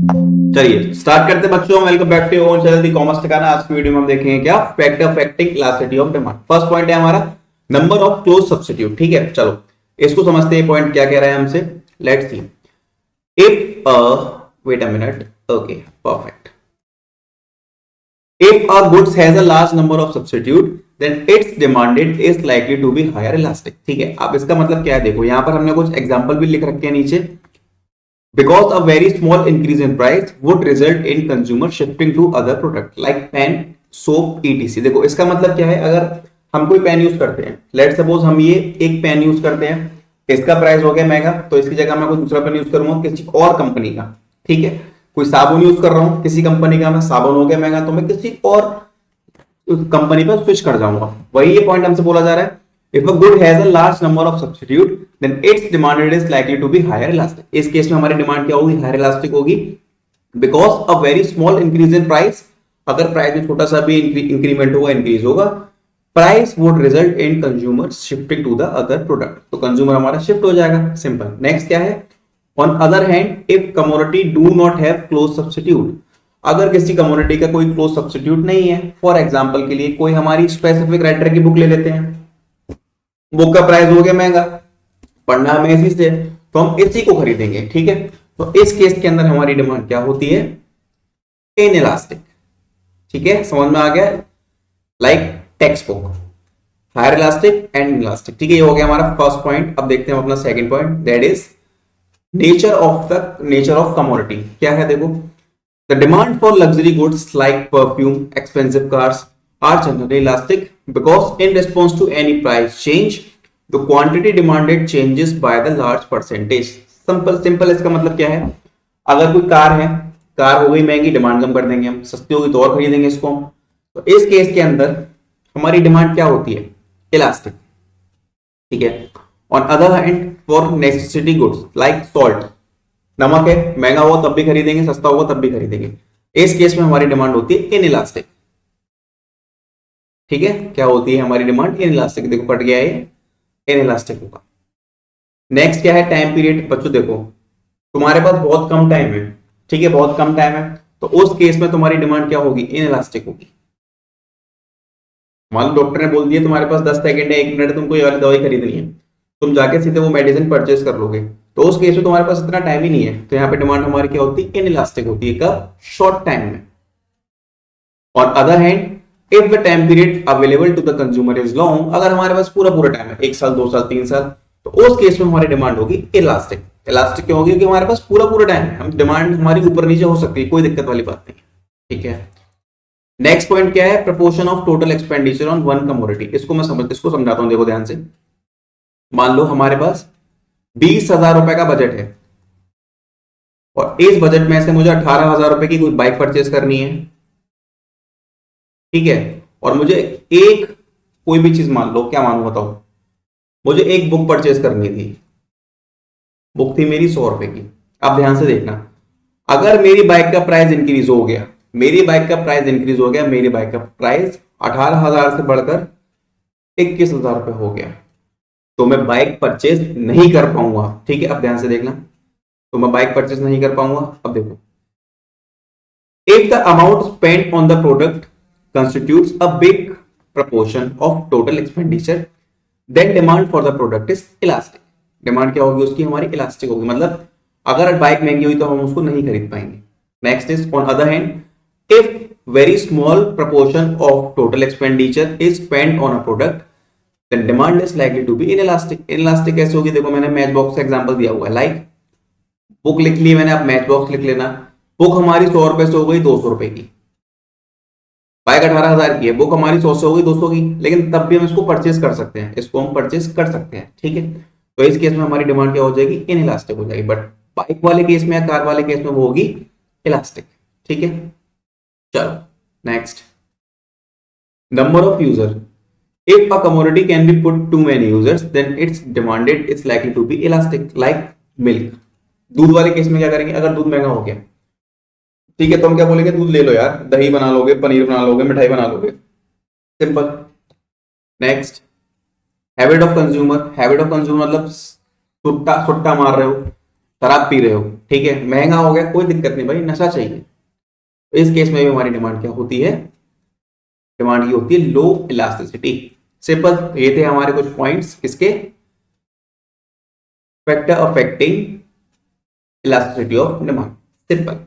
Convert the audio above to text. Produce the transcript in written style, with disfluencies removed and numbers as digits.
चलिए स्टार्ट करते हैं बच्चों। Welcome back to your channel the commerce Thikana. आज की वीडियो में हम देखेंगे क्या fact affecting elasticity of demand. First point है हमारा नंबर ऑफ क्लोज सब्स्टिट्यूट। ठीक है, चलो इसको समझते हैं पॉइंट क्या कह रहा है हमसे। Let's see if wait a minute. Okay perfect. If a goods has a large number of substitute, then its demanded is likely to be higher elastic। ठीक है, अब इसका मतलब क्या है देखो, यहां पर हमने कुछ एग्जांपल भी लिख रखे हैं नीचे। Because a very small increase in price would result in consumer shifting to other product like pen, soap, etc। देखो इसका मतलब क्या है, अगर हम कोई पेन यूज करते हैं, लेट सपोज हम ये एक पेन यूज करते हैं, इसका प्राइस हो गया महंगा, तो इसकी जगह मैं कोई दूसरा पेन यूज करूंगा किसी और कंपनी का। ठीक है, कोई साबुन यूज कर रहा हूं किसी कंपनी का, मैं साबुन हो गया महंगा तो मैं किसी और कंपनी पर स्विच कर जाऊंगा। वही ये पॉइंट हमसे बोला जा रहा है। If a good has a large number of substitute, then its demand is likely to be higher elastic। इस केस में हमारी डिमांड क्या होगी, हायर इलास्टिक होगी। Because a very small increase in price, अगर प्राइस में छोटा सा भी इंक्रीमेंट होगा, इंक्रीज होगा, price would result in consumer shifting to the other product, तो कंज्यूमर हमारा शिफ्ट हो जाएगा। सिंपल। नेक्स्ट क्या है, on other hand if commodity do not have close substitute, अगर किसी कमोडिटी का कोई क्लोज सब्स्टिट्यूट नहीं है, फॉर एग्जांपल के लिए कोई हमारी स्पेसिफिक राइटर की बुक ले लेते हैं, बुक का प्राइस हो गया महंगा, पढ़ना हमें इसी से, तो हम इसी को खरीदेंगे। ठीक है, तो इस केस के अंदर हमारी डिमांड क्या होती है, इनइलास्टिक। ठीक है, समझ में आ गया। Like textbook, higher elastic and elastic. ठीक है, ये हो गया हमारा फर्स्ट पॉइंट। अब देखते हैं अपना second point, that is nature of commodity. क्या है देखो, the demand for luxury goods like perfume, expensive cars are generally elastic because in response to any price change the quantity demanded changes by the large percentage। Simple इसका मतलब क्या है, अगर कोई car है, कार हो गई महंगी, डिमांड कम कर देंगे हम, सस्ती होगी तो और खरीदेंगे इसको। तो इस केस के अंदर हमारी डिमांड क्या होती है, इलास्टिक। ठीक है, on other hand for necessity goods like salt, नमक है, महंगा हुआ तब भी खरीदेंगे, सस्ता होगा तब भी खरीदेंगे, इस केस में हमारी डिमांड होती है इनइलास्टिक। ठीक है, क्या होती है हमारी डिमांड, इनइलास्टिक। देखो कट गया है, इनइलास्टिक होगा। नेक्स्ट क्या है, टाइम पीरियड। बच्चों देखो तुम्हारे पास बहुत कम टाइम है, ठीक है, बहुत कम टाइम है, तो उस केस में तुम्हारी डिमांड क्या होगी, इनइलास्टिक होगी। मान लो डॉक्टर ने बोल दिया तुम्हारे पास 10 सेकंड है, 1 मिनट है, तुमको ये वाली दवाई खरीदनी है, तुम जाके सीधे वो मेडिसिन परचेस कर लोगे, तो उस केस में तुम्हारे पास इतना टाइम ही नहीं है, तो यहाँ पे डिमांड हमारी क्या होती है, इनइलास्टिक होती है। कब, शॉर्ट टाइम में। On other hand if the time period available to the consumer is long, अगर हमारे पास पूरा टाइम है, 1 साल 2 साल 3 साल, तो उस केस में हमारी डिमांड होगी इलास्टिक। इलास्टिक क्यों होगी, क्योंकि हमारे पास पूरा टाइम है, हम डिमांड हमारी ऊपर नीचे हो सकती है, कोई दिक्कत वाली बात नहीं। ठीक है, नेक्स्ट पॉइंट क्या है, proportion of total expenditure on one commodity. इसको समझाता हूं, देखो ध्यान से। मान लो हमारे पास 20,000 रुपए का बजट है और इस बजट में से मुझे 18,000 रुपए की कोई बाइक परचेस करनी है। ठीक है, और मुझे एक कोई भी चीज, मान लो क्या मानू बताओ, मुझे एक बुक परचेस करनी थी, बुक थी मेरी 100 रुपए की। अब ध्यान से देखना, अगर मेरी बाइक का प्राइस इंक्रीज हो गया, मेरी बाइक का प्राइस 18,000 से बढ़कर 21,000 रुपए हो गया, तो मैं बाइक परचेस नहीं कर पाऊंगा। ठीक है, अब ध्यान से देखना, तो मैं बाइक परचेस नहीं कर पाऊंगा। अब देखो, if the amount spent on the product constitutes a big proportion of total expenditure, then demand for the product is elastic। Demand क्या होगी उसकी, हमारी इलास्टिक होगी। मतलब अगर बाइक महंगी हुई तो हम उसको नहीं खरीद पाएंगे। Next is on other hand if very small proportion of total expenditure is spent on a product, then demand is likely to be inelastic। Inelastic कैसे होगी, देखो मैंने मैच बॉक्स का एग्जांपल दिया हुआ है। लाइक बुक लिख ली मैंने, अब मैच बॉक्स लिख लेना। बुक हमारी 100 रुपए से हो गई 200 रुपए की, बाइक 18,000 की है, बुक हमारी 100 से होगी 200 की, लेकिन तब भी हम इसको परचेस कर सकते हैं, इसको हम परचेस कर सकते हैं। ठीक है, तो इस केस में हमारी डिमांड क्या हो जाएगी, इनइलास्टिक हो जाएगी। बट बाइक वाले केस में या कार वाले केस में वो होगी इलास्टिक। ठीक है, चलो next, number of user. If a commodity can be put to many users then its demanded is likely to be elastic. Like milk, दूध वाले केस में क्या करेंगे, अगर दूध महंगा हो गया, ठीक है, तो हम क्या बोलेंगे, दूध ले लो यार, दही बना लोगे, पनीर बना लोगे, मिठाई बना लोगे। Simple. Next, habit of consumer. Habit of consumer मतलब सुट्टा सुट्टा मार रहे हो, शराब पी रहे हो, ठीक है, महंगा हो गया, कोई दिक्कत नहीं भाई, नशा चाहिए। इस केस में भी हमारी डिमांड क्या होती है? डिमांड ये होती है लो इलास्टिसिटी। सिंपल, ये थे हमारे कुछ पॉइंट्स किसके, factor affecting elasticity of demand. Simple.